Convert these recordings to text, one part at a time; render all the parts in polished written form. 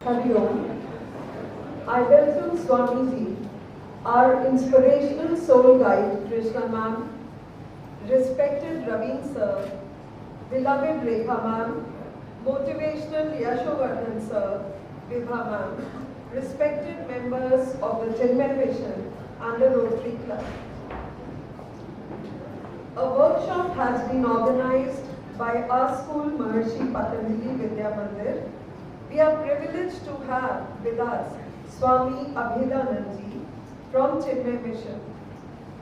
Hari Om. I welcome Swamiji, our inspirational soul guide Krishna ma'am, respected Raveen sir, beloved Rekha ma'am, motivational Yashovardhan sir, Vibha ma'am, respected members of the Chinmay Mission and the Rotary Club. A workshop has been organized by our school Maharshi Patanjali Vidya Mandir. We are privileged to have with us Swami Abhedanandji from Chinmay Mission.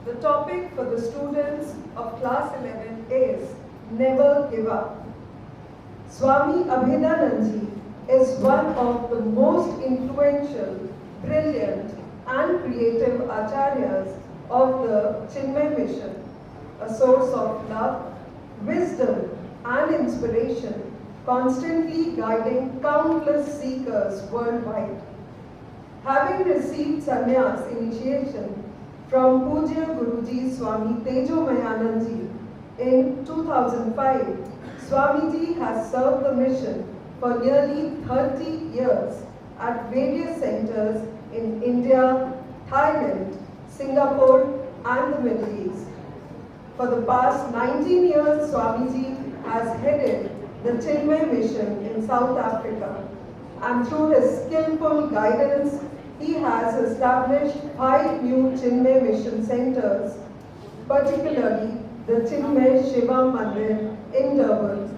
The topic for the students of class 11 is Never Give Up. Swami Abhedanandji is one of the most influential, brilliant and creative acharyas of the Chinmay Mission, a source of love, wisdom and inspiration, constantly guiding countless seekers worldwide. Having received sannyas initiation from Pujya Guruji Swami Tejomayanandji in 2005, Swamiji has served the mission for nearly 30 years at various centers in India, Thailand, Singapore and the Middle East. For the past 19 years, Swamiji has headed the Chinmay Mission in South Africa, and through his skillful guidance, he has established 5 new Chinmay Mission centers, particularly the Chinmay Shiva Mandir in Durban.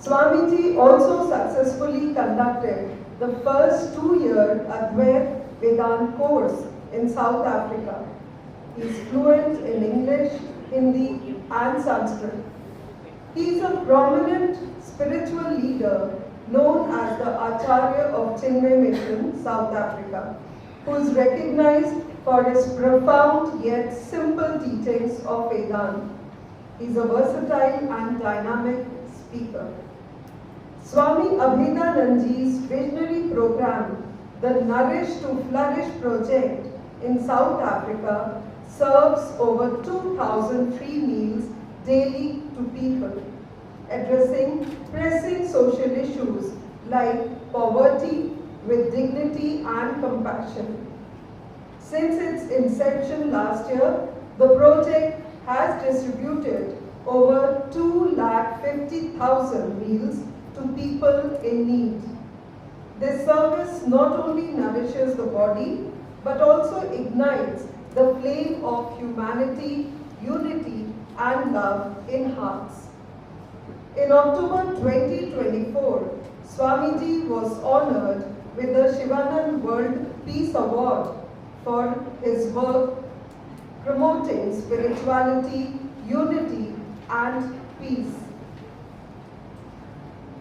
Swamiji also successfully conducted the first 2-year Advaita Vedanta course in South Africa. He is fluent in English, Hindi and Sanskrit. He is a prominent spiritual leader known as the Acharya of Chinmay Mission, South Africa, who is recognized for his profound yet simple teachings of Vedanta. He is a versatile and dynamic speaker. Swami Abhedanandji's visionary program, the Nourish to Flourish project in South Africa, serves over 2,000 free meals daily to people, addressing pressing social issues like poverty with dignity and compassion. Since its inception last year, the project has distributed over 250,000 meals to people in need. This service not only nourishes the body, but also ignites the flame of humanity, unity and love in hearts. In October 2024, Swamiji was honored with the Shivanand World Peace Award for his work promoting spirituality, unity and peace.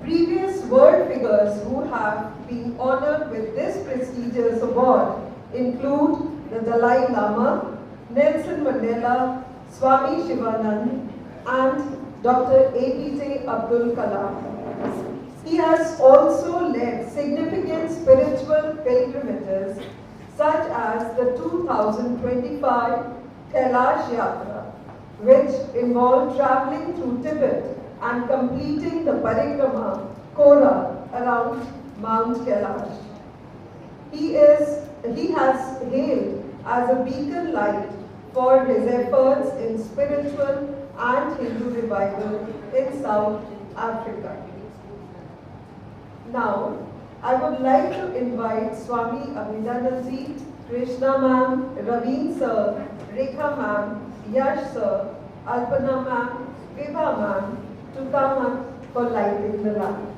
Previous world figures who have been honored with this prestigious award include the Dalai Lama, Nelson Mandela, Swami Shivanand and Dr. APJ Abdul Kalam. He has also led significant spiritual pilgrimages such as the 2025 Kailash Yatra, which involved traveling through Tibet and completing the Parikrama Kora around Mount Kailash. He has hailed as a beacon light for his efforts in spiritual and Hindu revival in South Africa. Now, I would like to invite Swami Abhedanandji, Krishna ma'am, Raveen sir, Rekha ma'am, Yash sir, Alpana ma'am, Vibha ma'am to come up for lighting the lamp.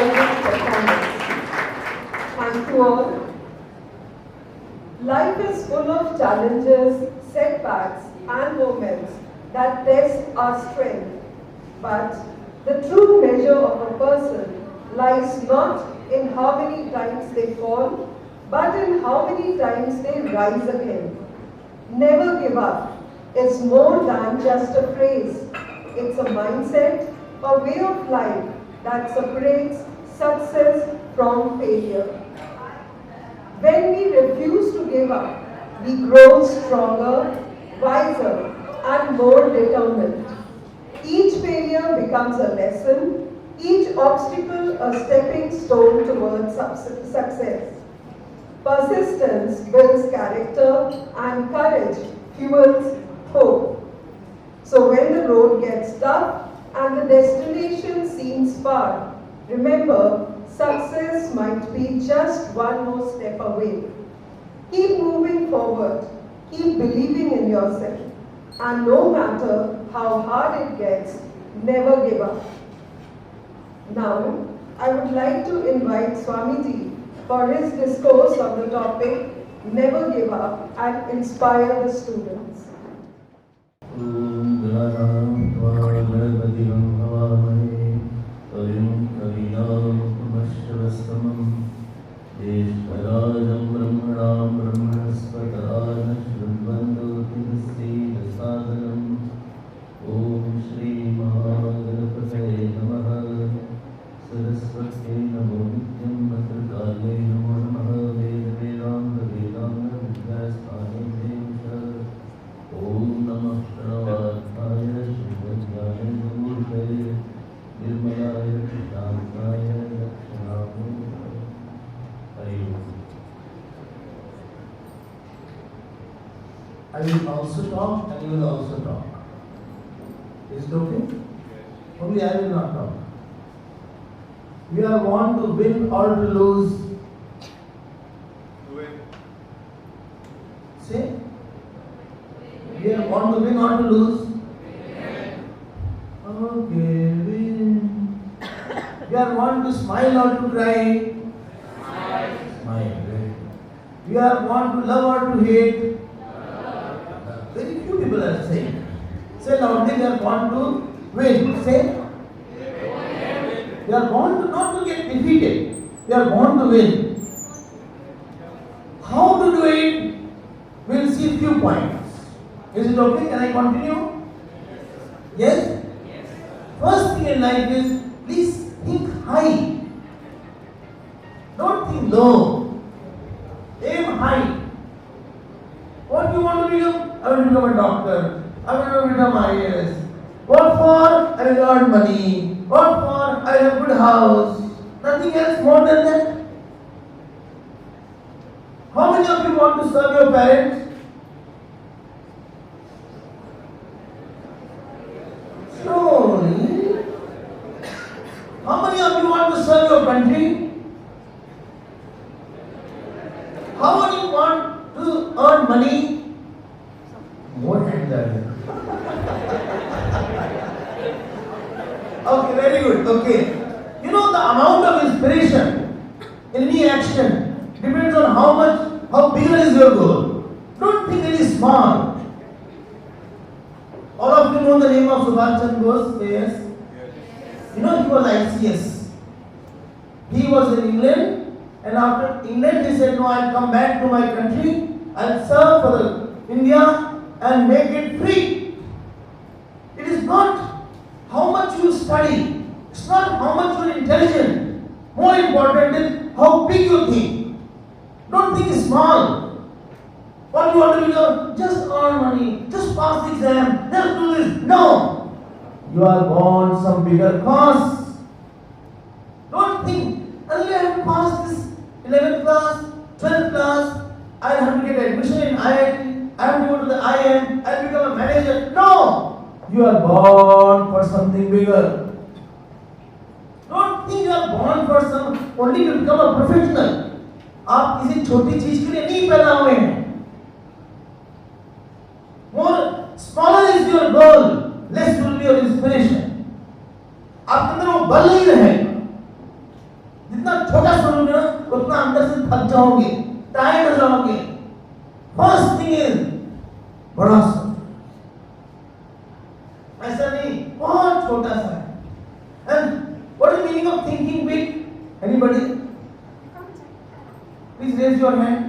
outstanding performance. Thank you all. Life is full of challenges, setbacks, and moments that test our strength. But the true measure of a person lies not in how many times they fall, but in how many times they rise again. Never give up is more than just a phrase. It's a mindset, a way of life that separates success from failure. When we refuse to give up, we grow stronger, wiser, and more determined. Each failure becomes a lesson, each obstacle a stepping stone towards success. Persistence builds character, and courage fuels hope. So when the road gets tough and the destination seems far, remember, success might be just one more step away. Keep moving forward, keep believing in yourself, and no matter how hard it gets, never give up. Now, I would like to invite Swamiji for his discourse on the topic, Never Give Up, and inspire the students. I will also talk and you will also talk. Is it okay? Only I will not talk. We are want to win or to lose. Win. Say. We are want to win or to lose. Okay, win. We are want to smile or to cry. Smile. We are want to love or to hate. Very few people are saying. Say loudly, they are born to win. Say. They are born to not to get defeated. They are born to win. How to do it? We will see a few points. Is it okay? Can I continue? Yes? First thing in life is, please think high. Don't think low. Aim high. What do you want to become? I will become a doctor. I will become IAS. What for? I will earn money. What for? I have a good house. Nothing else more than that. How many of you want to serve your parents? Slowly. How many of you want to serve your country? How many want to earn money? More hands are there. Okay, very good. Okay. You know the amount of inspiration in any action depends on how bigger is your goal. Don't think it is small. All of you know the name of Subhash Chandra Bose? Yes. You know he was ICS. He was in England, and after England he said, no, I'll come back to my country. I'll serve for India and make it free. It is not how much you study. It's not how much you are intelligent. More important is how big you think. Don't think small. What you want to do? Just earn money. Just pass the exam. Just do this. No. You are born some bigger cause. Don't think, only I have to pass this 11th class, 12th class. I have to get admission in IIT. I have to go to the IIM. I will become a manager. No. You are born for something bigger. Don't think you are born for some only to become a professional. आप किसी छोटी चीज के लिए नहीं पैदा हुए हैं. More smaller is your goal, less will be your inspiration. आपके अंदर वो बल नहीं रहेगा. छोटा सुनोगे ना उतना अंदर से थक जाओगे, टायर्ड हो जाओगे। फर्स्ट थिंग इज बड़ा सुन, ऐसा नहीं बहुत छोटा सा है। And what is meaning of thinking big? Anybody please raise your hand.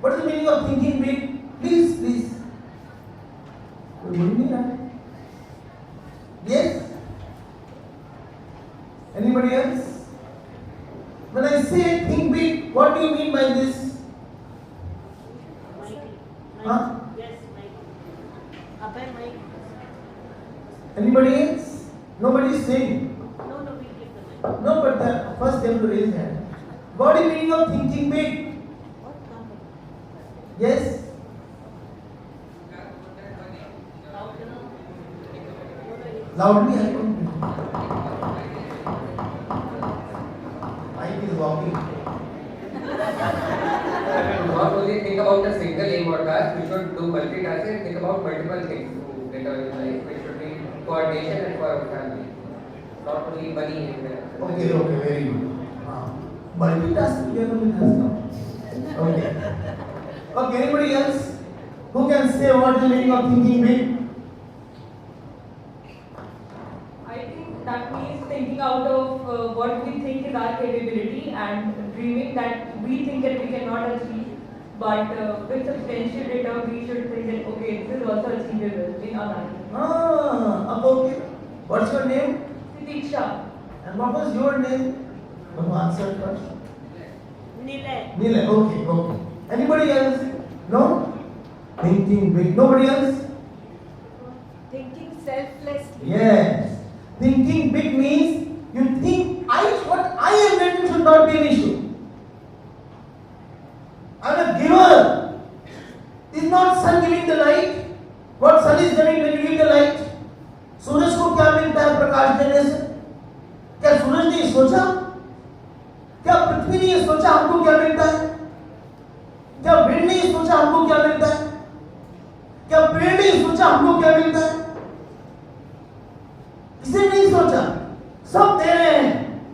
What is meaning of thinking big? Please please, कोई बोल नहीं रहा है। Yes? Anybody else? When I say think big, what do you mean by this? Huh? Yes, Mike. Abhay, Mike. Anybody else? Nobody is saying. No, we give the mic. No, but first they have to raise hand. What is meaning of thinking big? What company? Yes? Loudly, I don't know. Mike is walking. Not only think about a single aim or task, we should do multitasking and think about multiple things to get our life. It should be coordination and for our family. Not only money in there. Okay, very good. Multitasking here only has come. Okay, anybody else who can say what is the meaning of thinking big? I think that means thinking out of what we think is our capability and dreaming that we think that we cannot achieve, but with substantial data we should think that okay, this is also achievable in our life. Okay. What's your name? Diksha. And what was your name? Who answered first? Nilay. Nilay. Okay. Anybody else? No? Thinking big. Nobody else? Thinking selflessly. Yes. Thinking big means you think what I am getting should not be an issue. I'm a giver. Is not sun giving the light? What sun is giving when you give the light? सूरज को क्या मिलता है प्रकाश देने से? क्या सूरज ने सोचा? क्या पृथ्वी ने ये सोचा हमको क्या मिलता है? क्या विंड ने ये सोचा हमको क्या मिलता है? क्या पेड़ ने ये सोचा हमको क्या मिलता है? किसी नहीं सोचा, सब दे रहे हैं।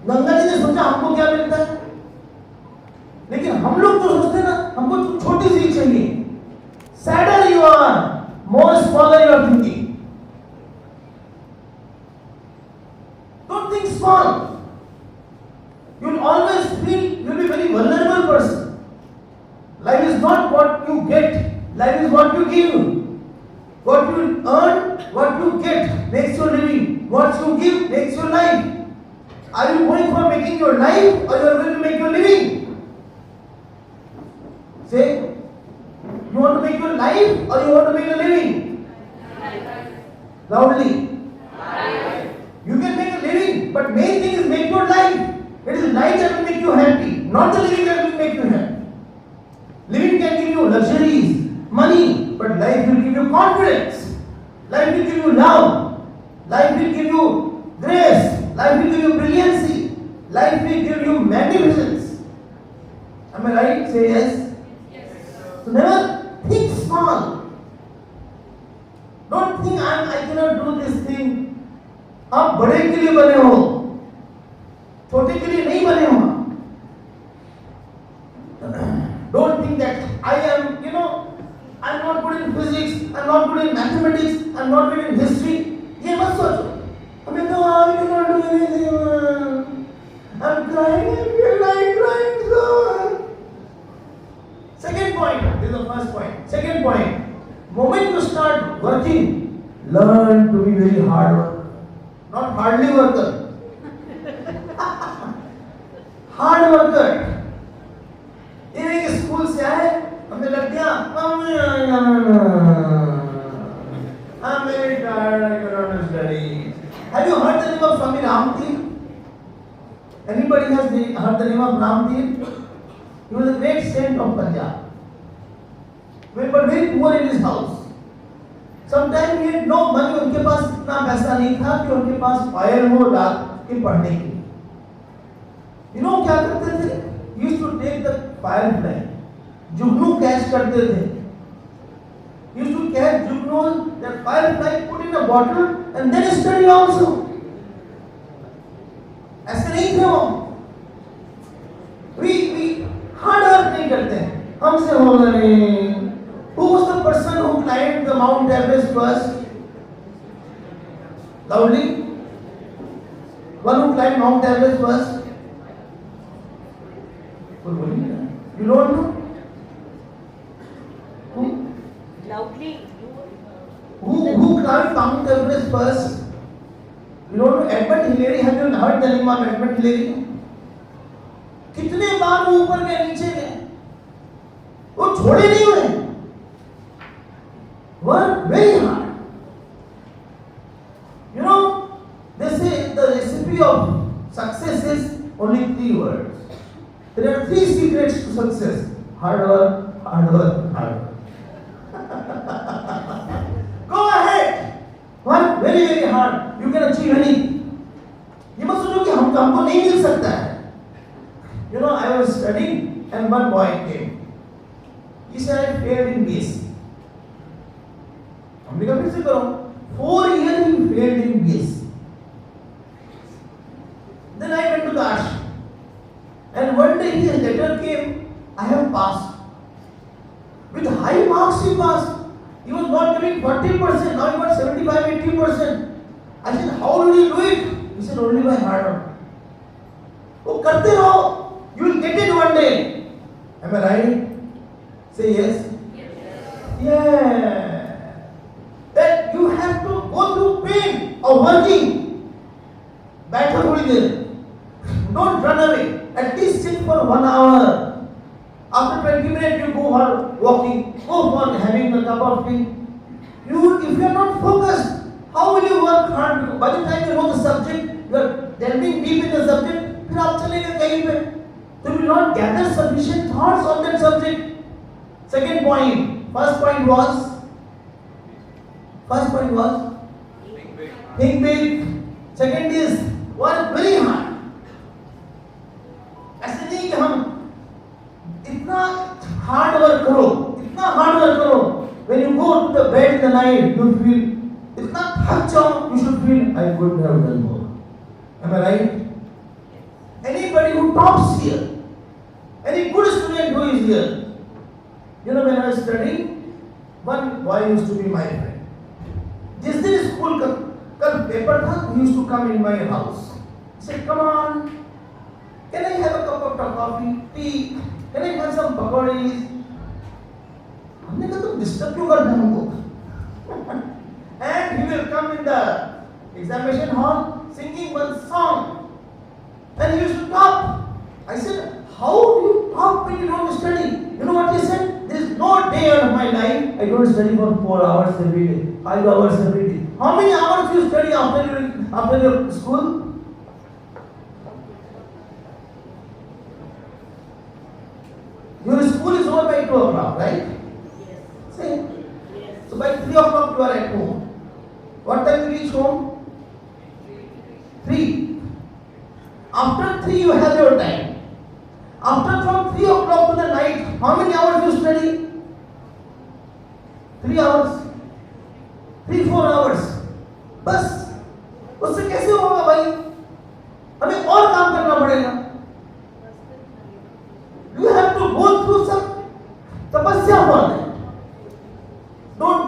गंगा जी ने सोचा हमको क्या मिलता है, लेकिन हम लोग तो सोचते ना हमको तो छोटी सी चाहिए। Sadder you are, more smaller you are thinking. Don't think small. You'll always feel you'll be very vulnerable person. Life is not what you get, life is what you give. What you earn, what you get makes your living. What you give makes your life. Are you going for making your life or you are going to make your living? Say, you want to make your life or you want to make a living? Loudly. You can make a living, but main thing is make your life. It is life that will make you happy, not the living that will make you happy. Living can give you luxuries, money, but life will give you confidence. Life will give you love. Life will give you grace. Life will give you brilliancy. Life will give you magnificence. Am I right? Say yes. So never think small. Don't think I cannot do this thing. आप बड़े के लिए बने हो, छोटे के लिए नहीं बने हो। Don't think that I am, I'm not good in physics, I'm not good in mathematics, I'm not good in history. ये मत सोचो। हमें तो I cannot do anything. I'm crying, I feel like crying so. Second point, this is the first point. Second point, moment you start working, learn to be very hard worker. Not hardly worker. Hard worker. ये school से आए, हमें लग गया, I'm very tired, I cannot study. Have you heard the name of Swami Ramtir? Anybody has heard the name of Ramtir? He was a great saint of Punjab, but very poor in his house. Sometimes he had no money, उनके पास इतना पैसा नहीं था कि उनके पास fire हो रात के पढ़ने के लिए। You know क्या करते थे? He used to take the firefly, Jugnu catch करते थे। He used to catch Jugnu, that firefly, put in a bottle and then study also. ऐसे नहीं थे वो? We hard work नहीं करते हैं, हमसे होगा नहीं. Who was the person who climbed the Mount Everest first? Loudly. One who climbed Mount Everest first. कोई बोलिए ना. You don't know? Who? Loudly. Who climbed Mount Everest first? You don't know Edmund Hillary? Have you heard the name of Edmund Hillary? कितने बार वो ऊपर गए नीचे गए, वो छोड़े नहीं हुए. Work very hard. You know, they say the recipe of success is only 3 words. There are 3 secrets to success: hard work, hard work, hard work. Go ahead, work very very hard. You can achieve anything. ये मत सोचो कि हमको नहीं मिल सकता है. You know, I was studying and one boy came. He said I failed in BSc. हमने कहा फिर से करो. 4 years he failed in BSc. Then I went to the ashram. And one day his letter came, I have passed. With high marks he passed. He was not getting 40%, now he got 75-80%. I said, how did you do it? He said, only by hard work. वो करते रहो, you will get it one day. Am I right? Say yes. Yeah. That you have to go through pain of working. बैठो थोड़ी देर. Don't run away. At least sit for 1 hour. After 20 minutes you go for walking, go for having a cup of tea. If you are not focused, how will you work hard? By the time you know the subject, you are delving deep in the subject. फिर आप चलेंगे कहीं पे, तो you will not gather sufficient thoughts on that subject. Second point. First point was think big. Second is work very hard. ऐसे नहीं कि हम इतना हार्ड वर्क करो. When you go to the bed in the night, you feel इतना थक जाओ, you should feel I could have done more. Am I right? Anybody who tops here, any good student who is here, you know, when I was studying, one boy used to be my friend. जिस दिन school का paper था, he used to come in my house. He said, come on, can I have a cup of coffee, tea? Can I have some pakoris? हमने कहा तुम disturb क्यों कर रहे हो हमको? And he will come in the examination hall singing one song. And he used to talk. I said, how do you talk when you don't study? You know what he said? There is no day of my life I don't study for 4 hours every day, 5 hours every day. How many hours do you study after your school? Your school is over by 2 o'clock, right? Yes. Say. Yes. So by 3 o'clock you are at home. What time you reach home? 3. After 3 you have your time. After from 3 o'clock to the night, how many hours you study? 3 hours. 3-4 hours. बस उससे कैसे होगा भाई? हमें और काम करना पड़ेगा. You have to go through some तपस्या for that. Don't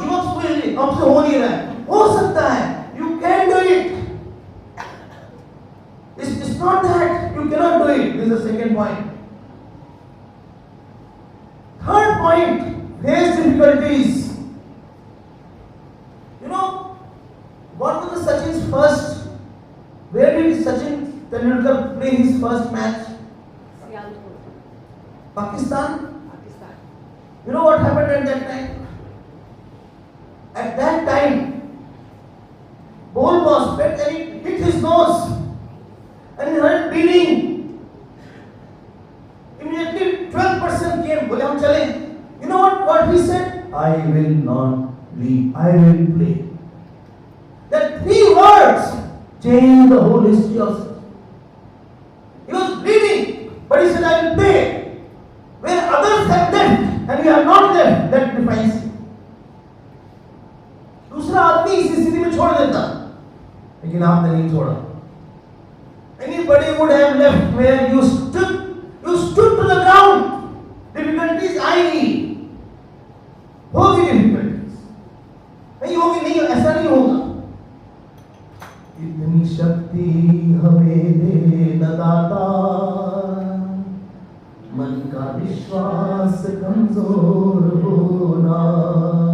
give up so easily. हमसे हो नहीं रहा है. हो सकता है. You can do it. It's not that you cannot do it. This is the second point. Third point, face difficulties. You know, what was Sachin's first? Where did Sachin Tendulkar play his first match? Sialkot, Pakistan. Pakistan. You know what happened at that time? At that time, ball was hit and it hit his nose and he heard bleeding. Immediately 12% came. बोले हम चले. You know what he said? I will not leave. I will play. That 3 words changed the whole history of Sachin. He was bleeding, but he said I will play. Where others have left and we are not left, that defines him. दूसरा आदमी इसी स्थिति में छोड़ देता, लेकिन आपने नहीं छोड़ा. And everybody would have left where you stood. You stood to the ground. Difficulties आएगी, होगी difficulties. नहीं होगी, नहीं, ऐसा नहीं होगा. इतनी शक्ति हमें दे न दाता, मन का विश्वास कमजोर होना.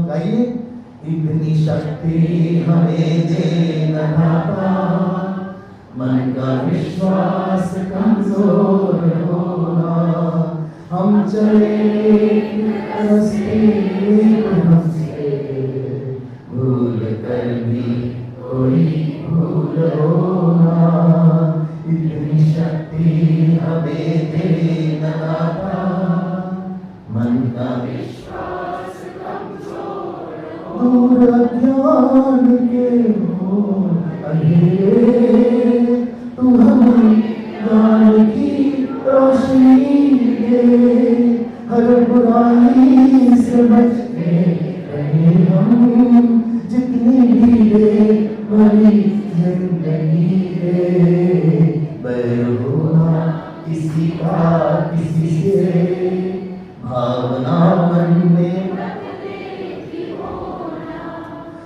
गाइए. इतनी शक्ति हमें दे न दाता, मन का विश्वास कमजोर होना. हम चले रास्ते हमसे, भूल कर भी कोई भूल होना. इतनी शक्ति हमें दे न दाता, मन का विश्वास कमजोर होना. दूर अज्ञान के हो अंधेरे, तू हमें ज्ञान की रोशनी दे. हर बुराई से बचते रहे हम, जितनी भी दे भरी जिंदगी दे. बैर होना किसी का किसी से, भावना मन में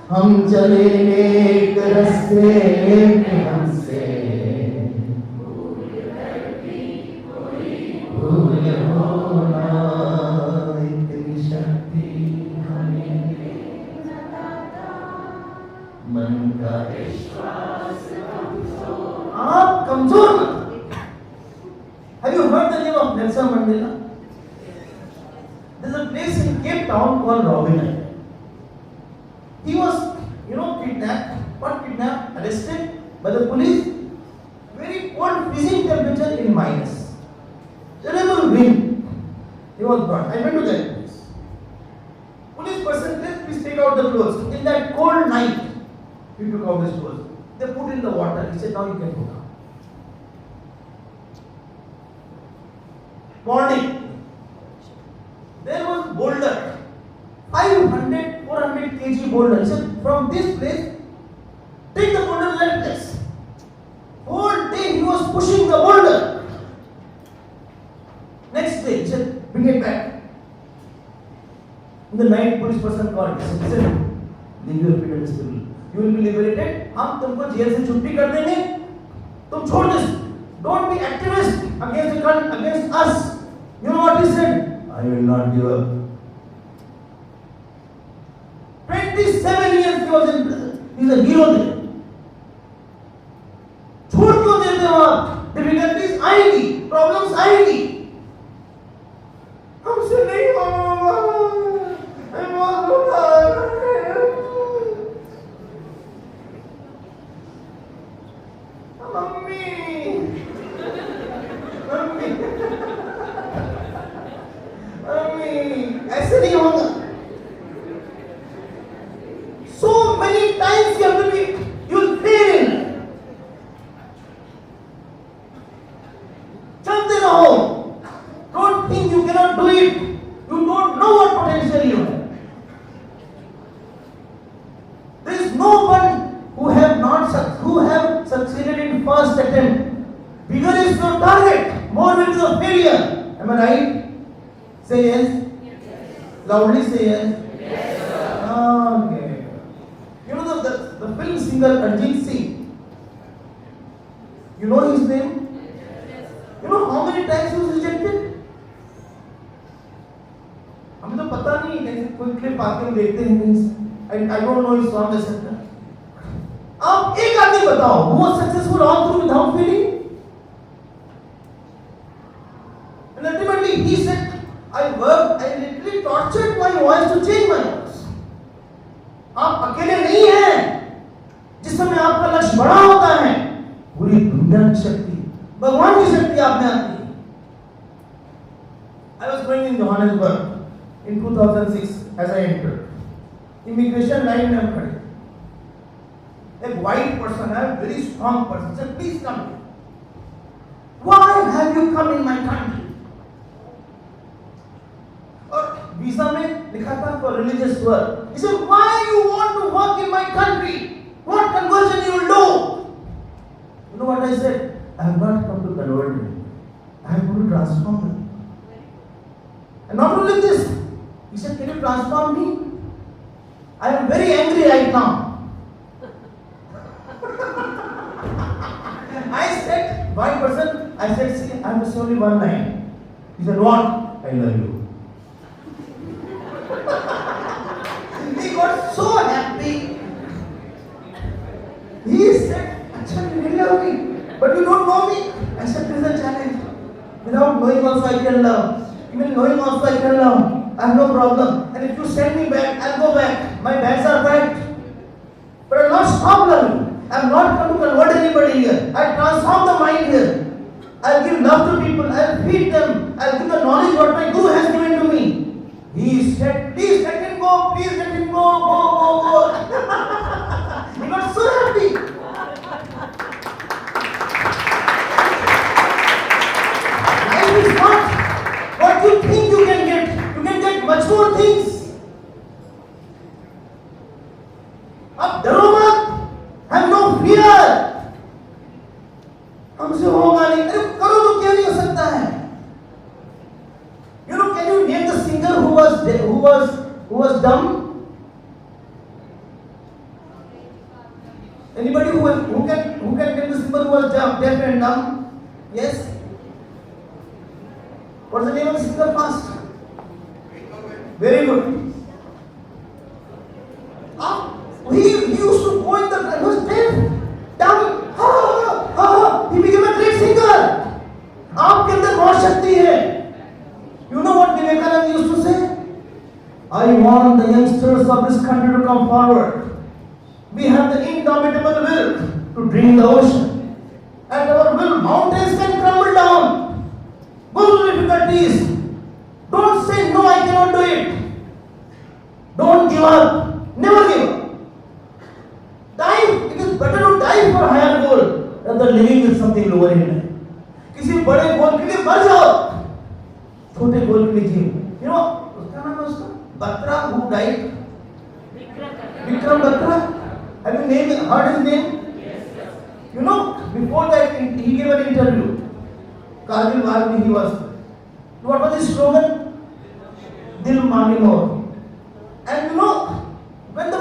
हम चले एक रास्ते हमसे, भूल होना. इतनी शक्ति हमें मन का विश्वास कमजोर. आप कमजोर मत. Have you heard the name of Nelson Mandela? There's a place in Cape Town called Robben Island. He was, kidnapped, arrested by the police. Very cold, freezing temperature in minus. Terrible wind. He was brought. I went to that place. Police person said, please take out the clothes. In that cold night, he took out his clothes. They put in the water. He said, now you can go down. Morning. There was boulder. 500, 400 kg boulder. He said, from this place, take the boulder to that place. Whole day he was pushing the boulder. Next day, he said, bring it back. In the night, police person called. He said, listen, leave your feet and spirit. You will be liberated. हम तुमको jail से छुट्टी कर देंगे. तुम छोड़ दे. Don't be activist against us. You know what he said? I will not give up. 27 years he was in prison. He is a hero there. छोड़ क्यों देते हो आप? Difficulties आएगी, problems आएगी. हमसे नहीं होगा. मैं बहुत बुरा. मम्मी ऐसे नहीं होगा. So many times you'll fail. चलते रहो. Don't think you cannot do it. You don't know what potential you have. There is no one who have succeeded in first attempt. Bigger is your target, more will be the failure. Am I right? Say yes. Loudly say yes. Okay. You know the film singer Arjit Singh. You know his name? You know how many times he was rejected? हमें तो पता नहीं कैसे कोई clip आके हम देखते हैं. I don't know his song etc. आप एक आदमी बताओ who was successful all through without failing? And ultimately he said, I literally tortured my voice to change my voice. आप अकेले नहीं हैं. जिस समय आपका लक्ष्य बड़ा होता है, पूरी दुनिया की शक्ति, भगवान की शक्ति आप में आती है. I was going in Johannesburg in 2006 as I entered. Immigration line में हम खड़े. एक white person है, very strong person, said, please come here. Why have you come in my country? और वीजा में लिखा था for religious work. He said, why you want to work in my country? What conversion you will do? You know what I said? I have not come to convert them. I have come to transform them. And not only this, he said, can you transform me? I am very angry right now. I said, one person, I said, see, I have only one line. He said, what? I love you. He got so happy. He said, Acha, you really love me, but you don't know me. I said, this is a challenge. Without knowing also I can love. Even knowing also I can love. I have no problem. And if you send me back, I'll go back. My bags are packed. But I'll not stop loving. I'm not come to convert anybody here. I'll transform the mind here. I'll give love to people. I'll feed them. I'll give the knowledge what my Guru has given to me. He said, please let him go. Please let him go. Go. He got so happy. Life is not what you think you can get. You can get much more things. अब डरो मत. Have no fear. हमसे होगा नहीं. अरे करो तो क्या नहीं हो सकता है? You know, can you name the singer who was dumb? Anybody who can name the singer who was deaf and dumb? Yes. What's the name of the singer fast? Very good. He used to go in the he was deaf, dumb. He became a great singer. आपके अंदर बहुत शक्ति है. You know what Vivekananda used to say? I want the youngsters of this country to come forward. We have the indomitable will to dream the ocean. And our will, mountains can crumble down. Go through difficulties. Don't say, no, I cannot do it. Don't give up. Never give up. Die. It is better to die for a higher goal rather than living with something lower in life. किसी बड़े गोल के लिए मर जाओ, छोटे गोल के लिए जियो. You know, उसका नाम है उसका Batra, who died? Vikram Batra. Have you heard his name? Yes. You know, before that he gave an interview. Kargil War mein he was. What was his slogan? Dil mani more. And you know, when the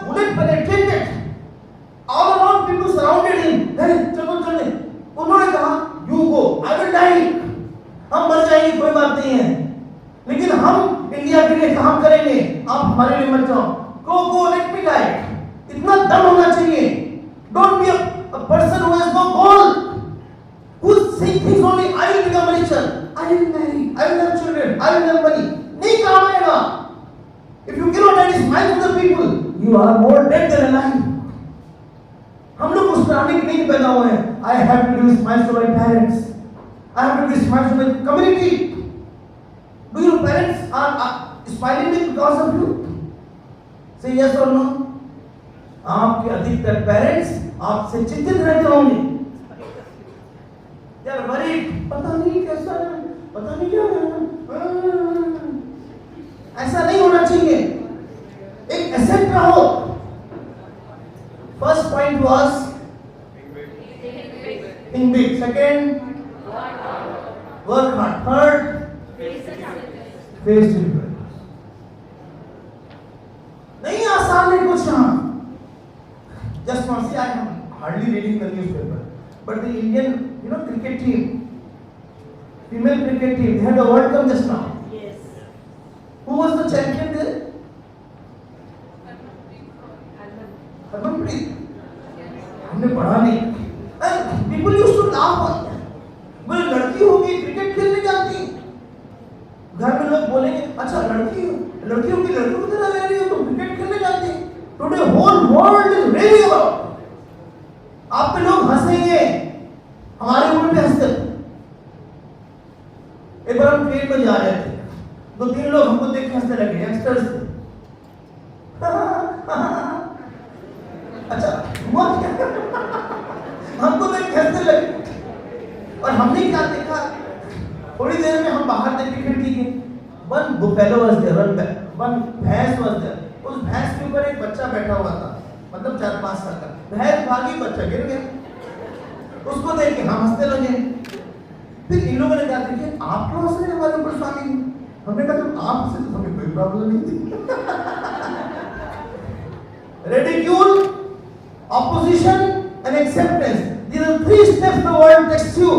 bullet penetrated, all around people surrounded him. Hey, चलो चलने. उन्होंने कहा, you go. I will die. हम मर जाएंगे कोई बात नहीं है. लेकिन हम इंडिया के लिए काम करेंगे. आप हमारे लिए मत जाओ. Go, let me die. इतना दम होना चाहिए. Don't be a person who has no goal. Who thinks only I will become richer. I will marry. I will have children. I will have money. नहीं काम आएगा. If you cannot let smile to the people, you are more dead than alive. हम लोग उस प्राणी के नहीं पैदा हुए हैं. I have to give smiles to my parents. I have to give smiles to my community. Do your parents are smiling because of you? Say yes or no. आपके अधिकतर पेरेंट्स आपसे चिंतित रहते होंगे. They are worried. पता नहीं कैसा है, पता नहीं क्या है. ऐसा नहीं होना चाहिए. एक एसेट रहो. First point was think big. Second, work hard. Third, face difficulties. नहीं आसान है कुछ यहाँ. Just now, see, I am hardly reading the newspaper, but the Indian, cricket team, female cricket team, they had a World Cup just now. Yes. Who was the champion there? Harmanpreet. हमने पढ़ा नहीं. And people used to laugh on that. बोले लड़की होगी cricket खेलने जाती. घर में लोग बोलेंगे अच्छा लड़कियों की लड़कियों की तरह रह रही हो तो क्रिकेट खेलने जाती. Today whole world is raving about. आप पे लोग हंसेंगे. हमारे ऊपर भी हंसते. एक बार हम ट्रेन में जा रहे थे. 2-3 लोग हमको देख के हंसने लगे. यंगस्टर्स थे. अच्छा हुआ क्या? हमको देख के हंसने लगे. और हमने क्या देखा? थोड़ी देर में हम बाहर देखे खिड़की के. One buffalo was there. One भैंस was there. उस भैंस के ऊपर एक बच्चा बैठा हुआ था. मतलब 4-5 साल का. भैंस भागी, बच्चा गिर गया. उसको देख के हम हंसने लगे। फिर इन लोगों ने कहा देखिए आप क्यों हंस रहे हैं हमारे ऊपर स्वामी? हमने कहा जब आप हंसे तो हमें कोई प्रॉब्लम नहीं थी। Ridicule, opposition and acceptance. These are 3 steps the world takes you.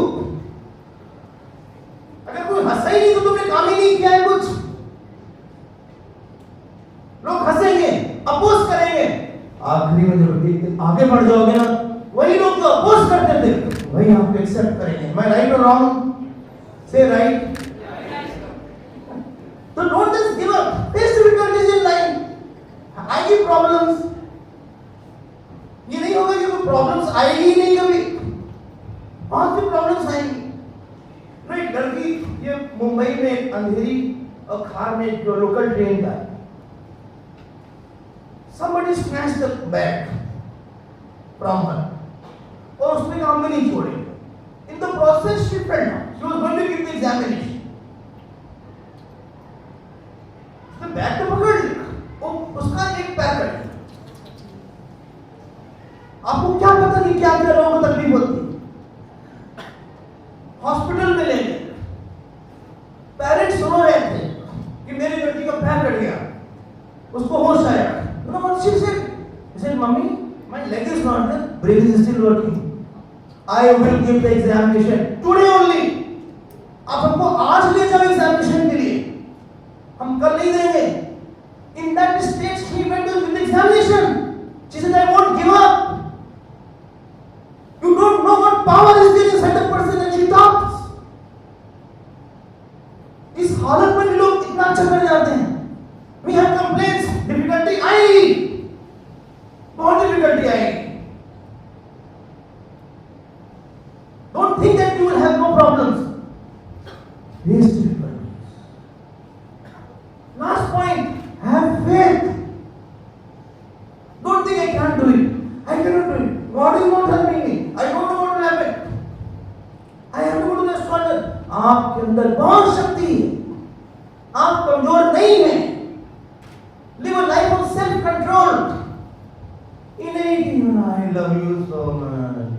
अगर कोई हंसा ही नहीं तो तुमने काम ही नहीं किया है कुछ। लोग हंसेंगे, अपोज करेंगे, आखिरी में जब एक दिन आगे बढ़ जाओगे ना, वही लोग जो अपोज करते थे वही आपको एक्सेप्ट करेंगे। Am I right or wrong? Say right. So don't just give up. Face difficulties in life. आएगी problems. ये नहीं होगा कि कोई प्रॉब्लम्स आएगी ही नहीं कभी, बहुत सी प्रॉब्लम्स आएंगी। एक लड़की ये मुंबई में एक अंधेरी खार में जो लोकल ट्रेन था, somebody snatched the bag from her और उसने काम में नहीं छोड़े। In the process she fell down. She was going to give the examination. उसने बैग तो पकड़ लिया, वो उसका एक पैर कट गया। आपको क्या पता नहीं क्या क्या लोगों को तकलीफ होती है। हॉस्पिटल में ले गए, पेरेंट्स रो रहे थे कि मेरी बेटी का पैर कट गया, उसको होश आया। You know what she said? She said, "Mummy, my leg is not there, brain is still working. I will give the examination today only." आप हमको आज ले जाओ एग्जामिनेशन के लिए, हम कल नहीं देंगे। In that stage, she went to the examination. She said, "I won't give up." You don't know what power is there inside the person, and she talks. इस हालत में भी लोग इतना अच्छा कर जाते हैं। We have complaints, difficulty आएगी, बहुत difficulty आएगी। Don't think that you will have no problems. Face difficulties. Last point, have faith. Don't think I can't do it. I cannot do it. God is not helping me. I don't know what will happen. I have to go to the astrologer. आपके अंदर बहुत शक्ति है, आप कमजोर नहीं हैं। Live a life of self-control. Innate, I love you so much.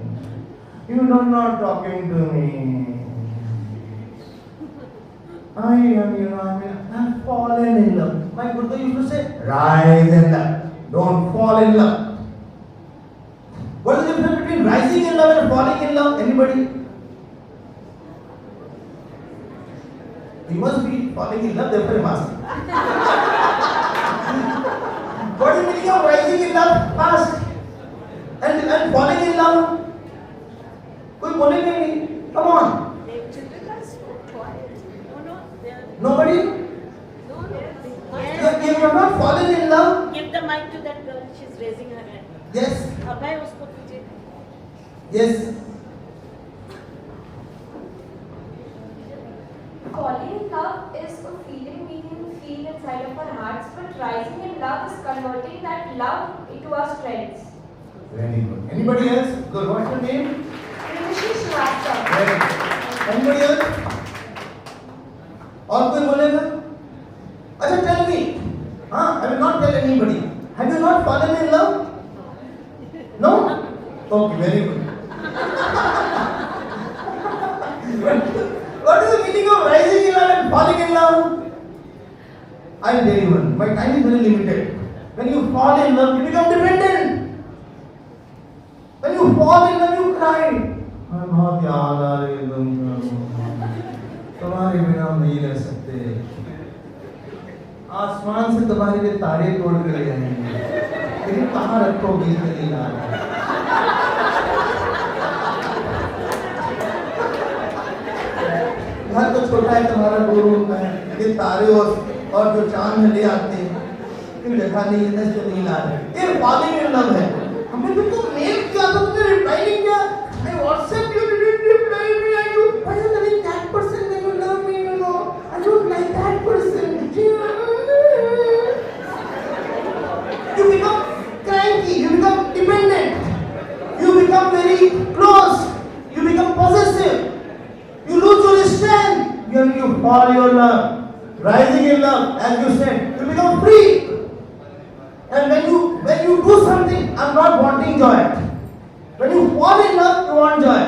You are not talking to me. I'm fallen in love. My Guru used to say, rise in love. Don't fall in love. What is the difference between rising in love and falling in love? Anybody? You must be falling in love, therefore I'm asking. What is the meaning of rising in love? Fast. And falling in love? कोई बोलेगा नहीं? Come on. Children are so quiet. No, they are. Nobody? No, You have not fallen in love? Give the mic to that girl. She's raising her hand. Yes. अभय उसको दीजिए. Yes. Falling in love is a feeling we can feel inside of our hearts, but rising in love is converting that love into our strengths. Very good. Anybody else? Good. What's your name? Rishi Srivastava. Very good. Anybody else? और कोई बोलेगा? अच्छा, tell me. हाँ, I will not tell anybody. Have you not fallen in love? No? Okay, very good. What is the meaning of rising in love and falling in love? I will tell you one. My time is very limited. When you fall in love, you become dependent. When you fall in love, you cry. I'm बहुत याद आ रही है तुमको, तुम्हारे बिना हम नहीं रह सकते। आसमान से तुम्हारे लिए तारे तोड़ के ले जाएंगे, लेकिन कहाँ रखोगी नहीं आ घर तो छोटा है तुम्हारा, दो रूम है, ये तारे और जो चांद ले आते हैं, लेकिन देखा नहीं है, नजर नहीं ला रहे। ये falling in love है। हमने तुमको मेल किया था, तुमने रिप्लाई नहीं किया। I WhatsApp you, didn't reply me. Why are you telling that person that you love me? You know, I don't like that person. You become cranky, you become dependent, you become very close, you become possessive, you lose your strength. When you fall your love, rising in love, as you said, you become free. And when you do something, I'm not wanting joy. When you fall in love, you want joy.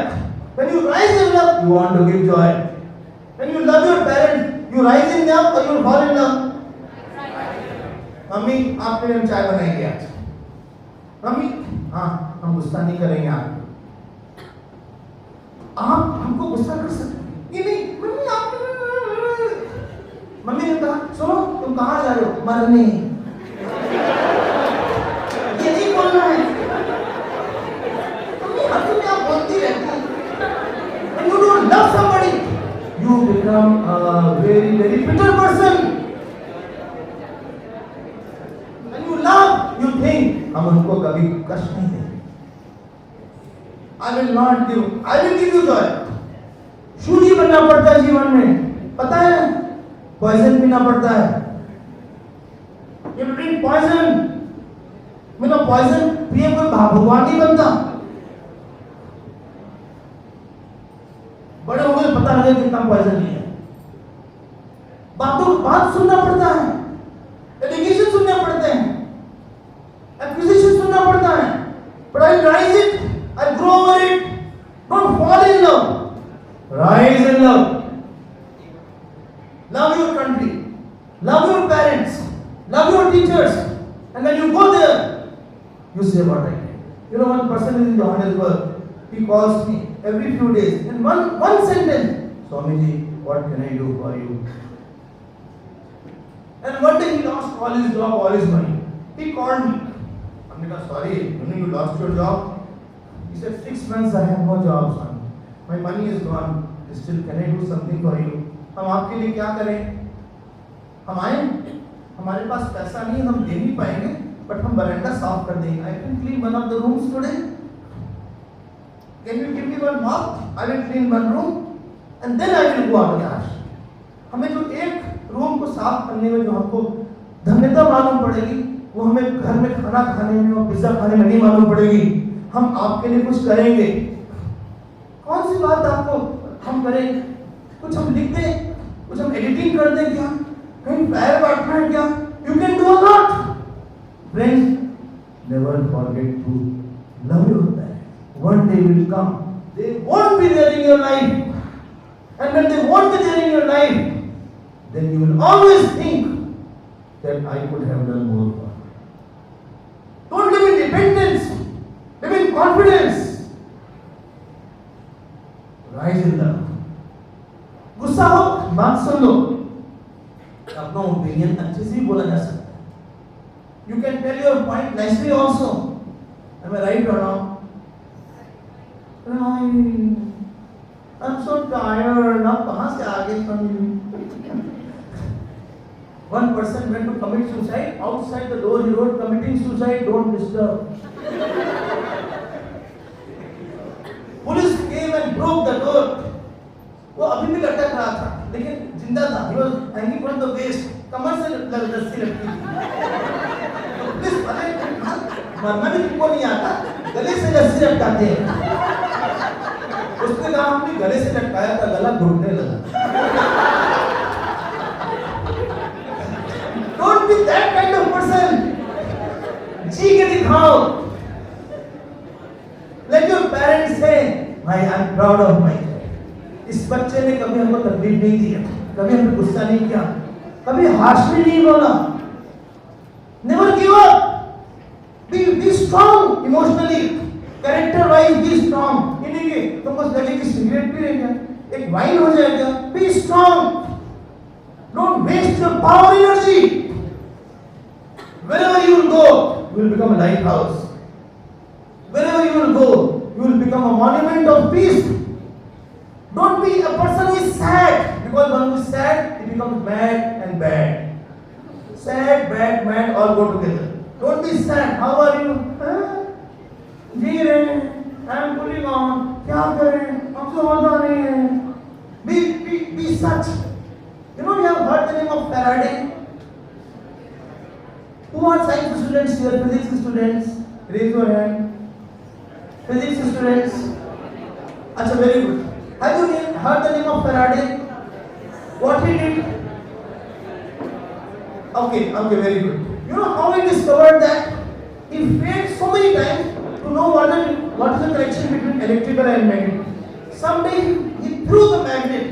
you rise in love, you want to give joy. When you love your parents, you rise in love or you fall in love? Mummy आपके लिए हम चाय बनाएंगे आज. Mummy हाँ हम गुस्सा नहीं करेंगे आप हमको गुस्सा कर सकते ये नहीं मम्मी आप मम्मी ने कहा सुनो तुम कहाँ जा रहे हो मरने ये नहीं बोलना है मम्मी हर समय आप बोलती रहती and you don't love somebody you become a very bitter person when you love you think हम उनको कभी कष्ट नहीं देंगे I will give you joy शून्य बनना पड़ता है जीवन में पता है पॉइजन पीना पड़ता है you drink poison मेरा पॉइजन पिए कोई भगवान नहीं बनता बड़े हो गए पता लगे कितना पॉइजन लिया बात सुनना पड़ता है एजुकेशन सुनने पड़ते हैं एक्विजिशन सुनना पड़ता है but I rise it I grow over it don't fall in love rise in love your country love your parents love your teachers and when you go there you say what I did you know one person is in Johannesburg he calls me every few days and one sentence Swamiji what can I do for you and one day he lost all his job all his money he called me I said sorry you lost your job he said 6 months I have no job son my money is gone still can I do something for you हम आपके लिए क्या करें हम आए हमारे पास पैसा नहीं हम दे नहीं पाएंगे बट हम बरामदा साफ कर देंगे I can clean one of the rooms today can you give me one mop I will clean one room and then I will go out cash हमें जो एक रूम को साफ करने में जो हमको धन्यता मालूम पड़ेगी वो हमें घर में खाना खाने में और पिज्जा खाने में नहीं मालूम पड़ेगी हम आपके लिए कुछ करेंगे कौन सी बात आपको हम करें कुछ हम लिख दें कुछ हम एडिटिंग कर दें क्या कहीं पैर बैठना है क्या you can do a lot friends never forget to love your parents one day will come they won't be there in your life and when they won't be there in your life then you will always think that I could have done more for you. Don't live in dependence. Live in confidence. Rise in love. गुस्सा हो बात सुन लो अपना opinion अच्छे से भी बोला जा सकता है You can tell your point nicely also. Am I right or wrong? I'm so tired. अब कहाँ से आगे समझ One person went to commit suicide. Outside the door, he wrote, "Committing suicide, don't disturb." Police came and broke the door. वो अभी भी लटक रहा था, लेकिन जिंदा था. He was hanging from the waist. कमर से रस्सी लटकी थी. पुलिस वाले मरना भी तुमको नहीं आता, गले से रस्सी लटकाते हैं. उसने कहा हमने गले से लटकाया था, गला घुटने लगा. Don't be that kind of person. जी के दिखाओ. Let your parents say, I'm proud of my child. इस बच्चे ने कभी हमको तकलीफ नहीं दी, कभी हमको गुस्सा नहीं किया, कभी harshly नहीं बोला. Never give up. Be strong emotionally. Character wise be strong. ये नहीं कि तुमको लगे कि सिगरेट पी रहे हैं, एक वाइन हो जाएगा. Be strong. Don't waste your power energy. Wherever you will go, you will become a lighthouse. Wherever you will go, you will become a monument of peace. Don't be a person who is sad, because one who is sad, he becomes mad and bad. Sad, bad, mad all go together. Don't be sad. How are you? जी रहे हैं. I am pulling on. क्या करें? हमसे होता नहीं है. Be such. You know, you have heard the name of Faraday. Who are science students here? Physics students? Raise your hand. Physics students? Acha, very good. Have you heard the name of Faraday? What he did? Okay, very good. You know how he discovered that? He failed so many times to know what is the connection between electrical and magnetic. Someday he threw the magnet.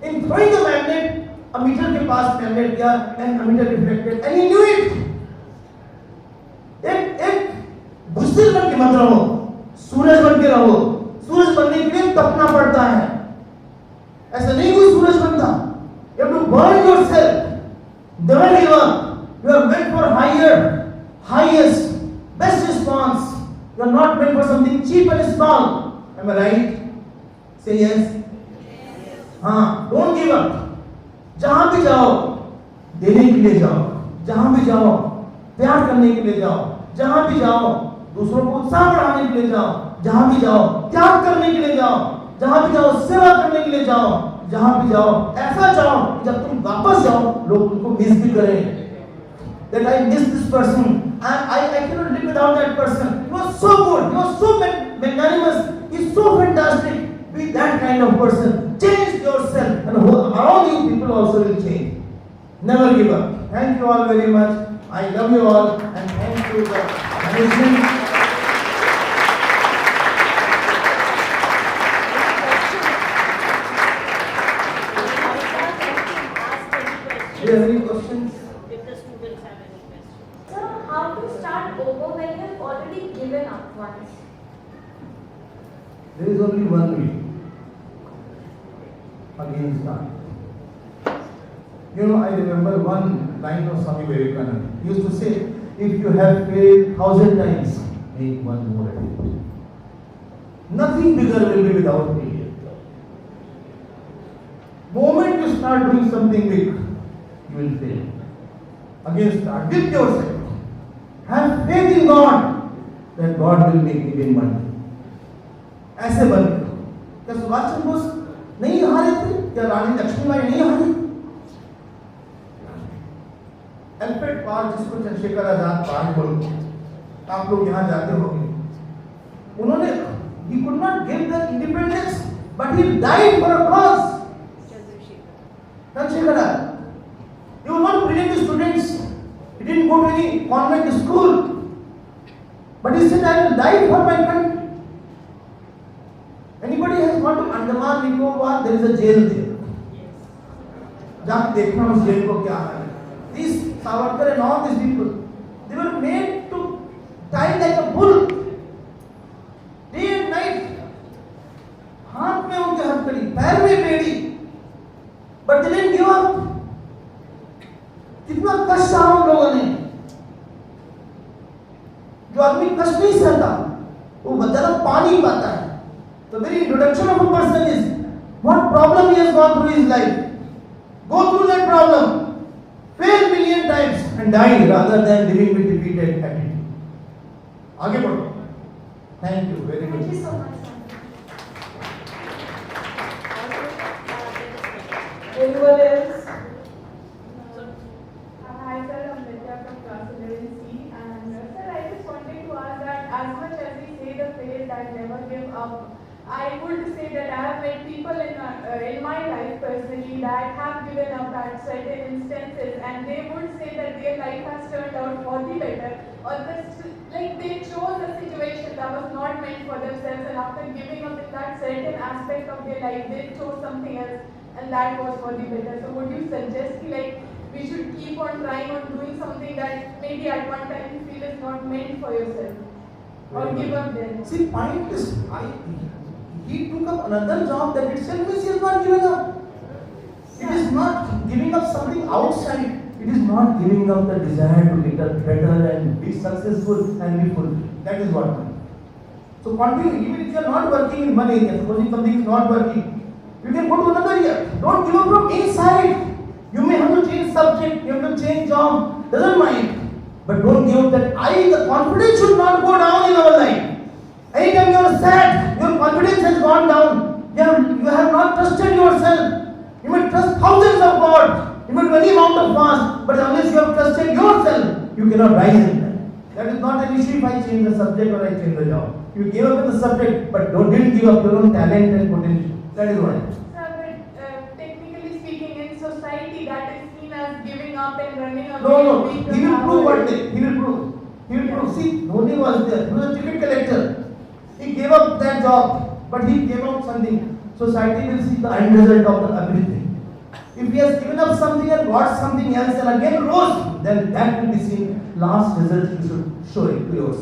In throwing the magnet, a meter के पास magnet गया and a meter reflected and he knew it. एक बुज़दिल बन के मत रहो, सूरज बन के रहो. सूरज बनने के लिए तपना पड़ता है. ऐसा नहीं कोई सूरज बनता. You have to burn yourself. Never give up. You are meant for higher, highest, best response. You are not meant for something cheap and small. Am I right? Say yes. हाँ, don't give up. जहाँ भी जाओ, देने के लिए जाओ. जहाँ भी जाओ, प्यार करने के लिए जाओ. जहाँ भी जाओ, दूसरों को उत्साह बढ़ाने के लिए जाओ. जहाँ भी जाओ, त्याग करने के लिए जाओ. जहाँ भी जाओ, सेवा करने के लिए जाओ. जहाँ भी जाओ, ऐसा जाओ जब तुम वापस जाओ, लोग तुमको मिस भी करें. That I miss this person, and I cannot live without that person. He was so good. He was so magnanimous. He is so fantastic. Be that kind of person. Change yourself, and around you people also will change. Never give up. Thank you all very much. I love you all, and thank you for listening. Do you have any questions? If the students have any questions. Sir, how to start over when you've already given up once? There is only one way. Again start. You know, I remember one line of Swami Vivekananda. He used to say, if you have failed 1,000 times, make one more attempt. Nothing bigger will be without failure. Moment you start doing something big, you will fail. Again start with yourself. Have faith in God that God will make you win money. ऐसे बन गए. क्या सुभाष चंद्र बोस नहीं हारे थे? क्या रानी लक्ष्मीबाई नहीं हारी? एल्फ्रेड पार, जिसको चंद्रशेखर आजाद पार बोलते हैं, आप लोग यहाँ जाते होंगे. उन्होंने he could not give the independence, but he died for a cause. Chandrasekhar Azad. He was not brilliant students. He didn't go to any convent school, but he said, I will die for my country. Anybody has gone to Andaman Nicobar? There is a jail there. जाके देखना उस jail को क्या है. These Savarkar and all these people, they were made to die like a bull, day and night. हाथ में उनके हथकड़ी, पैर में बेड़ी, but they didn't give up. कितना कष्ट सहा उन लोगों ने. जो आदमी कष्ट नहीं सहता, वो ज्यादा पा नहीं पाता है. The very introduction of a person is what problem he has gone through his life. Go through that problem, fail million times and die rather than living with defeated attitude. आगे बढ़ो. Thank you very much. Thank you so much, sir. Anyone else? Hi sir, I'm Nitya from class 11C and sir, I just wanted to ask that as much as we say the phrase that never give up, I would say that I have met people in my life personally that have given up at certain instances and they would say that their life has turned out for the better or like they chose a situation that was not meant for themselves and after giving up in that certain aspect of their life they chose something else and that was for the better. So would you suggest like we should keep on trying on doing something that maybe at one time you feel is not meant for yourself or give up then? See, point is, he took up another job that itself means he has not given up. It is not giving up something outside. It is not giving up the desire to get better and be successful and be fulfilled. That is what. So continue, even if you are not working in one area, supposing something is not working, you can go to another area. Don't give up from inside. You may have to change subject, you have to change job, doesn't mind. But don't give up that the confidence should not go down in our life. Anytime you are sad, your confidence has gone down. You have not trusted yourself. You may trust thousands of God. You may do any amount of fast, but unless you have trusted yourself, you cannot rise in that. That is not an issue if I change the subject or I change the job. You gave up with the subject, but didn't give up your own talent and potential. That is what. Sir, but technically speaking, in society, that is seen as giving up and running away. No. and being He will a prove coward. one day. He will prove. See, Dhoni was there. He was a ticket collector. He gave up that job. but he gave up something. Society will see the end result of the everything. If he has given up something and got something else and again rose, then that will be seen. Last result you should show it to yours.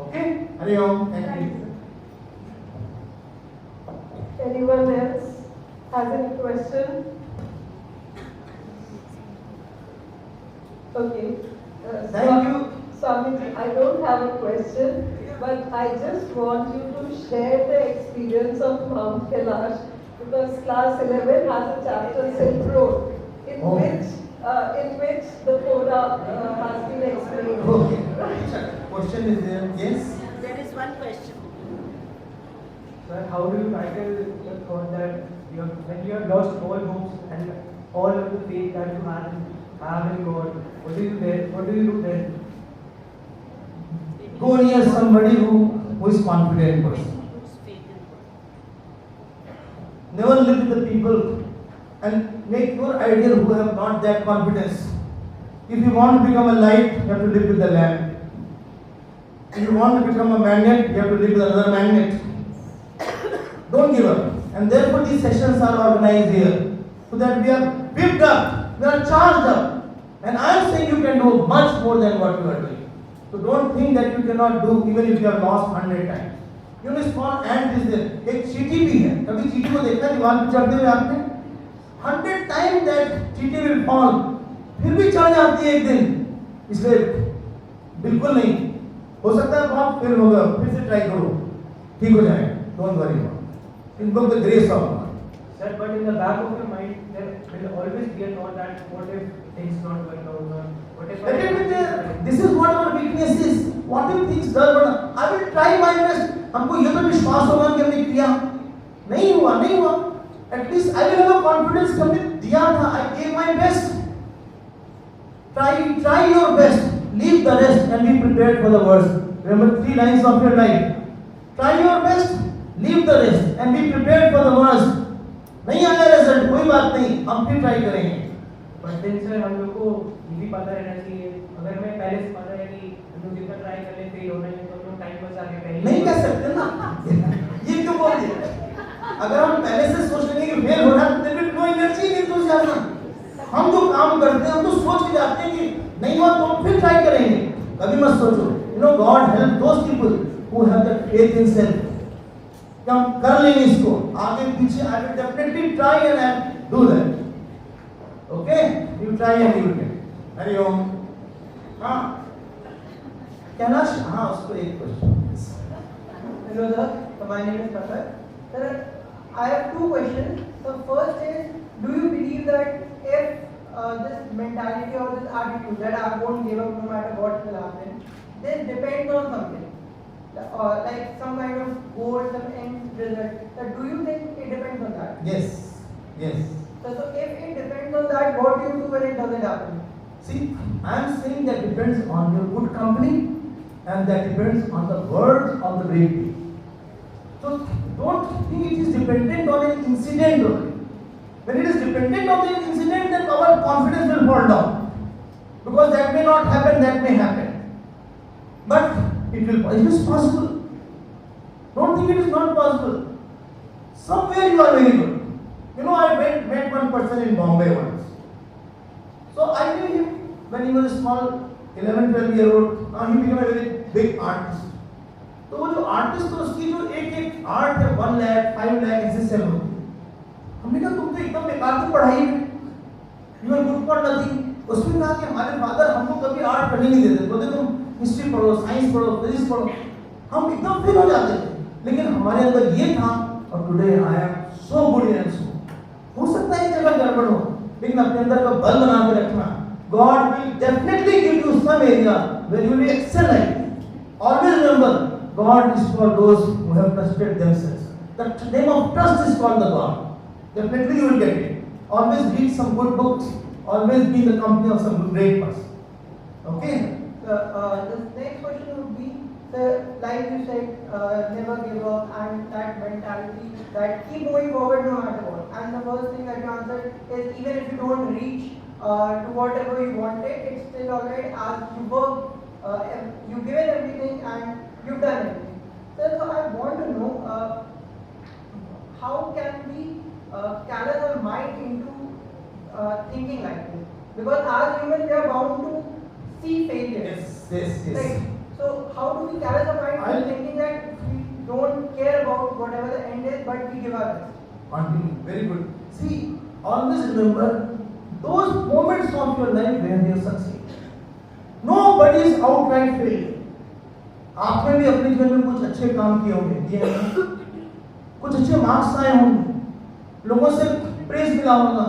Okay? Hare Om. Thank you. Anyone else has any question? Okay. Thank you. Swamiji, I don't have a question, but I just want you to share the experience of Mount Kailash, because class 11 has a chapter Silk Road, in Oh. which the Torah has been explained. Okay. Question is there? Yes. There is one question. Sir, how do you tackle the thought that when you have lost all hopes and all of the faith that you have in God, what do you do then? Go near somebody who is confident person. Lose faith in God. Never live with the people and make your ideal who have not that confidence. If you want to become a light, you have to live with the lamp. If you want to become a magnet, you have to live with another magnet. Don't give up. And therefore these sessions are organized here, so that we are whipped up, we are charged up. And I am saying you can do much more than what you are doing. So don't think that you cannot do even if you have lost 100 times. You know, small ant is there. एक चींटी भी है. कभी चींटी को देखा दीवार पे चढ़ते हुए आपने? 100 times that चींटी will fall. फिर भी चढ़ जाती है एक दिन. इसलिए बिल्कुल नहीं. हो सकता है बहुत फिर होगा. फिर से ट्राई करो. ठीक हो जाएगा. Don't worry about it. Invoke the grace of God. Sir, but in the back of your mind, there will always be a thought that what if things not work out, or what if Let it be there. This is what our weakness is. What if things does not? I will try my best. हमको ये तो विश्वास होगा कि हमने किया. नहीं हुआ. At least I will have a confidence कि हमने दिया था. I gave my best. Try your best. Leave the rest and be prepared for the worst. Remember 3 lines of your life. Try your best. Leave the rest and be prepared for the worst. नहीं आया result, कोई बात नहीं, हम फिर try करेंगे. But then sir, हम लोग को ये भी पता रहना चाहिए, अगर हमें पहले से पता है कि हम लोग जितना ट्राई कर ले फेल होना है, तो हम लोग टाइम बचा के पहले नहीं कह सकते ना. ये क्यों बोल दिया? अगर हम पहले से सोच लेंगे कि फेल होना, तो there will be no energy in enthusiasm. हम जो काम करते हैं, हम तो सोच के जाते हैं कि नहीं हुआ तो हम फिर ट्राई करेंगे. कभी मत सोचो. You know, God help those people who have that faith in self. कि हम कर लेंगे इसको. आगे पीछे I will definitely try and do that. Okay? You try and you will get. Hare Om. हाँ. कैलाश, हाँ उसको एक question. Hello sir, so my name is Prakhar. Sir, I have 2 questions. The first is, do you believe that if this mentality or this attitude that I won't give up no matter what will happen, this depends on something, like some kind of goal, some end result. So do you think it depends on that? Yes. So if it depends on that, what do you do when it doesn't happen? See, I am saying that depends on your good company and that depends on the words of the great people. So don't think it is dependent on an incident only. When it is dependent on the incident, then our confidence will fall down. Because that may not happen, that may happen. But it is possible. Don't think it is not possible. Somewhere you are very good. You know, I met one person in Bombay once. So I knew him when he was a small 11-12-year-old. Now he became a very big artist. तो वो जो artist तो उसकी जो एक art है 1 लाख 5 लाख ऐसे cell होती है. हमने कहा तुम तो एकदम बेकार की पढ़ाई में, you are good for nothing. उसमें कहा कि हमारे फादर हमको कभी आर्ट पढ़ने नहीं देते, बोलते तुम हिस्ट्री पढ़ो, साइंस पढ़ो, फिजिक्स पढ़ो. हम एकदम फेल हो जाते थे. लेकिन हमारे अंदर ये था, और today I am so good in so. हो सकता है जगह गड़बड़ हो, लेकिन अपने अंदर का बल बना के रखना. God will definitely give you some area where you will excel at. Always remember, God is for those who have trusted themselves. The name of trust is called the God. Definitely you will get it. Always read some good books. Always be in the company of some great person. Okay? The next question would be, like you said, never give up, and that mentality that keep moving forward no matter what. And the first thing that you answered is, even if you don't reach to whatever you wanted, it's still alright as you work, you've given everything and you've done everything. So I want to know, how can we callous our mind into thinking like this? Because as humans, we are bound to see failure. Yes. Right. So how do we callous our mind into thinking that we don't care about whatever the end is, but we give our best? Very good. See, always remember those moments of your life where you succeed. Nobody is outright failure. आपने भी अपने जीवन में कुछ अच्छे काम किए होंगे, किए हैं, कुछ अच्छे मार्क्स आए होंगे, लोगों से प्रेज मिला होगा.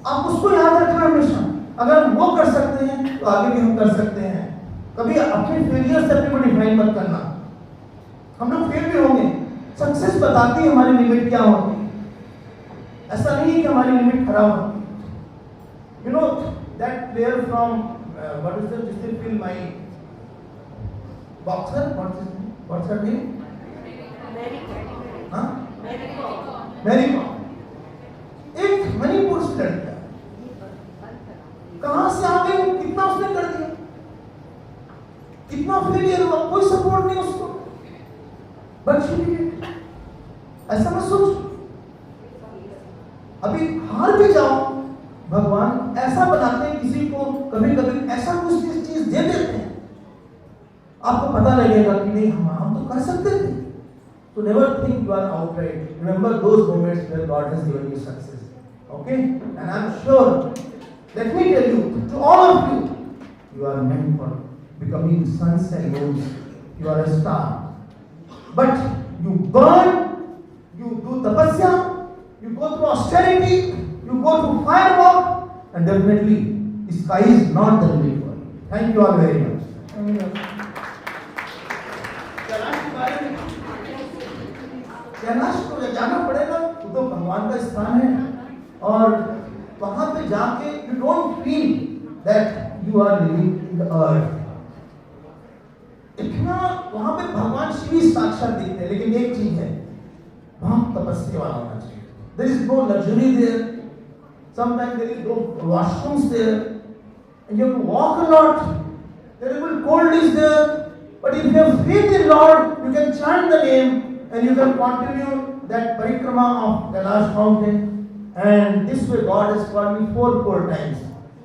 आप उसको याद रखना हमेशा. अगर हम वो कर सकते हैं तो आगे भी हम कर सकते हैं. कभी अपने फेलियर से अपने को डिफाइन मत करना. हम लोग फेल भी होंगे. सक्सेस बताती है हमारी लिमिट क्या होती है. ऐसा नहीं है कि हमारी लिमिट खराब होती है. You know that player from what is the district field, my boxer, what's her name? हाँ? Mary Kom. एक मणिपुर से लड़का. कहाँ से आ गई? कितना उसने कर दिया? कितना फेलियर हुआ? कोई सपोर्ट नहीं उसको. But she did it. ऐसा मत सोच. अभी हार भी जाओ, भगवान ऐसा बनाते हैं किसी को, कभी कभी ऐसा कुछ चीज दे देते हैं, आपको पता लगेगा कि नहीं हम तो कर सकते थे. So never think you are outright. Remember those moments where God has given you success. Okay? And I'm sure, let me tell you, to all of you, you are meant for becoming suns and moons. You are a star. But you burn, you do tapasya, you go through austerity, you go through firework, and definitely the sky is not the limit for you. Thank you all very much. Kailash को जाना पड़ेगा, वो तो भगवान का स्थान है, और वहां पे जाके you don't feel that you are living in the earth. इतना वहां पे भगवान शिव ही साक्षात दिखते हैं. लेकिन एक चीज है, बहुत तपस्या वाला होना चाहिए. There is no luxury there. Sometimes there is no washrooms there, and you have to walk a lot. Terrible cold is there, but if you have faith in Lord, you can chant the name and you can continue that parikrama of Kailash mountain. And this way God has called me four times,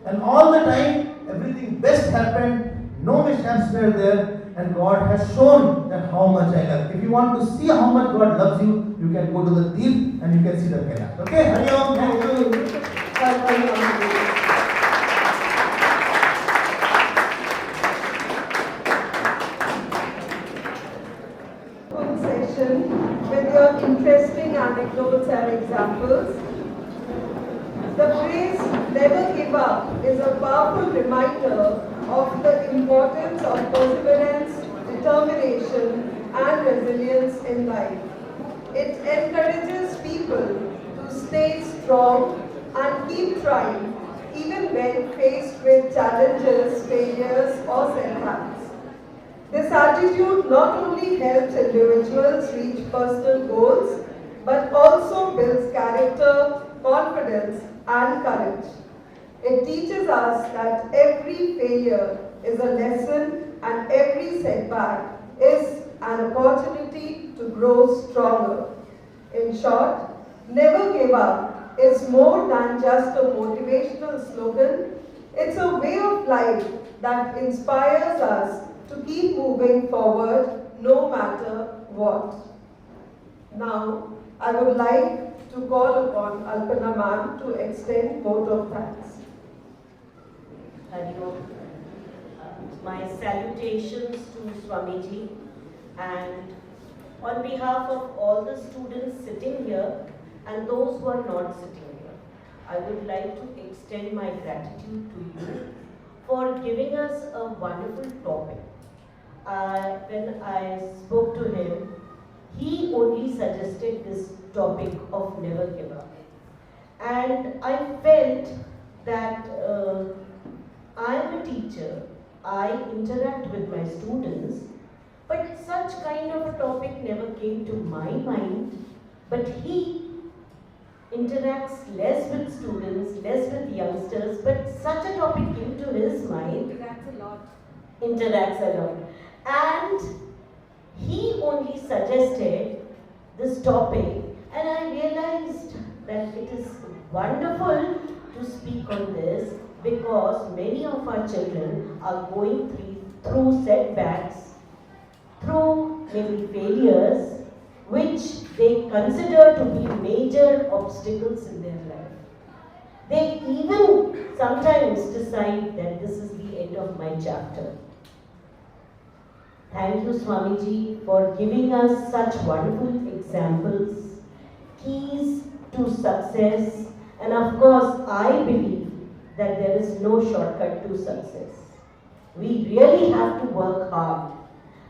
and all the time everything best happened. No mishaps were there, and God has shown that how much I love. If you want to see how much God loves you, you can go to the Tirth and you can see the Kailash. Okay? Hari Om. Thank you. Session with your interesting anecdotes and examples. The phrase "never give up" is a powerful reminder of the importance of perseverance, determination, and resilience in life. It encourages people to stay strong and keep trying even when faced with challenges, failures, or setbacks. This attitude not only helps individuals reach personal goals, but also builds character, confidence, and courage. It teaches us that every failure is a lesson and every setback is an opportunity to grow stronger. In short, "Never give up" is more than just a motivational slogan. It's a way of life that inspires us to keep moving forward no matter what. Now, I would like to call upon Alpana ma'am to extend vote of thanks. Hari Om. My salutations to Swamiji, and on behalf of all the students sitting here and those who are not sitting here, I would like to extend my gratitude to you for giving us a wonderful topic. When I spoke to him, he only suggested this topic of never give up. And I felt that I am a teacher, I interact with my students, but such kind of a topic never came to my mind. But he interacts less with students, less with youngsters, but such a topic came to his mind. Interacts a lot. And he only suggested this topic, and I realized that it is wonderful to speak on this because many of our children are going through setbacks, through maybe failures, which they consider to be major obstacles in their life. They even sometimes decide that this is the end of my chapter. Thank you, Swamiji, for giving us such wonderful examples, keys to success, and of course, I believe that there is no shortcut to success. We really have to work hard.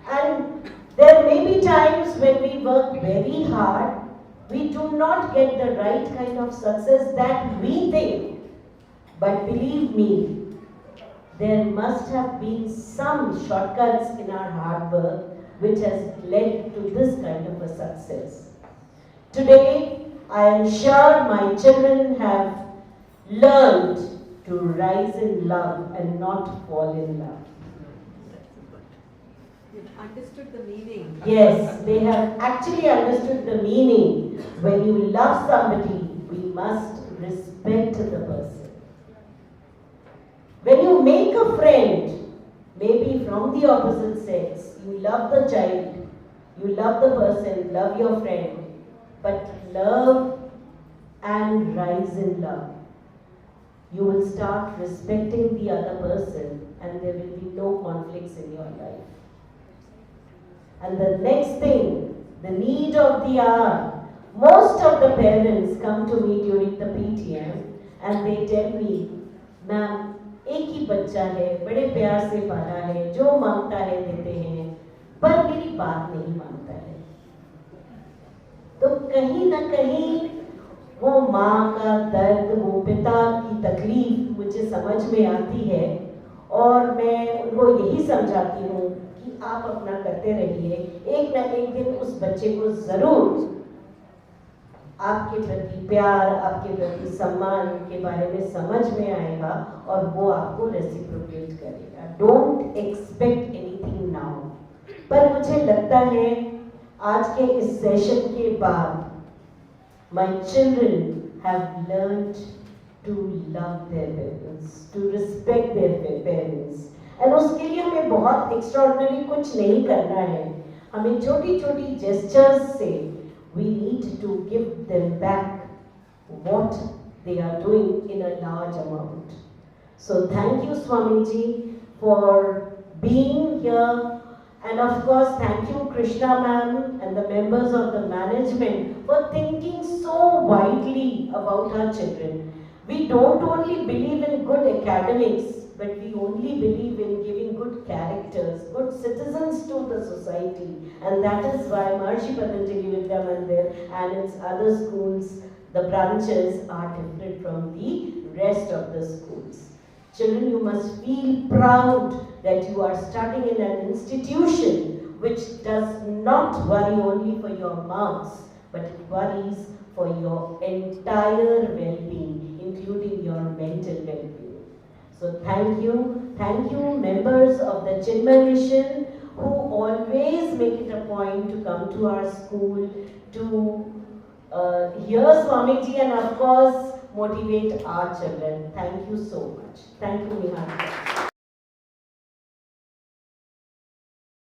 And there may be times when we work very hard, we do not get the right kind of success that we think. But believe me, there must have been some shortcuts in our hard work which has led to this kind of a success. Today, I am sure my children have learned to rise in love and not fall in love. You've understood the meaning. Yes, they have actually understood the meaning. When you love somebody, we must respect the person. When you make a friend, maybe from the opposite sex, you love the child, you love the person, love your friend, but love and rise in love. You will start respecting the other person and there will be no conflicts in your life. And the next thing, the need of the hour. Most of the parents come to me during the PTM and they tell me, ma'am, एक ही बच्चा है, बड़े प्यार से पाला है, जो मांगता है देते हैं, पर मेरी बात नहीं मानता है। तो कहीं ना कहीं वो माँ का दर्द, वो पिता की तकलीफ मुझे समझ में आती है और मैं उनको यही समझाती हूँ कि आप अपना करते रहिए, एक ना एक दिन उस बच्चे को जरूर आपके प्रति प्यार, आपके प्रति सम्मान के बारे में समझ में आएगा और वो आपको रेसिप्रोकेट करेगा। Don't expect anything now. पर मुझे लगता है आज के इस सेशन के बाद my children have learned to love their parents, to respect their parents, and उसके लिए हमें बहुत एक्स्ट्राऑर्डिनरी कुछ नहीं करना है। हमें छोटी छोटी जेस्चर्स से we need to give them back what they are doing in a large amount. So thank you, Swamiji, for being here, and of course thank you, Krishna ma'am and the members of the management for thinking so widely about our children. We don't only believe in good academics, but we only believe in giving good characters, good citizens to the society. And that is why Maharishi Patanjali Vidya Mandir and its other schools, the branches, are different from the rest of the schools. Children, you must feel proud that you are studying in an institution which does not worry only for your marks, but it worries for your entire well-being, including your mental well-being. So thank you members of the Chinmay Mission who always make it a point to come to our school to hear Swamiji and of course motivate our children. Thank you so much. Thank you, Nihal.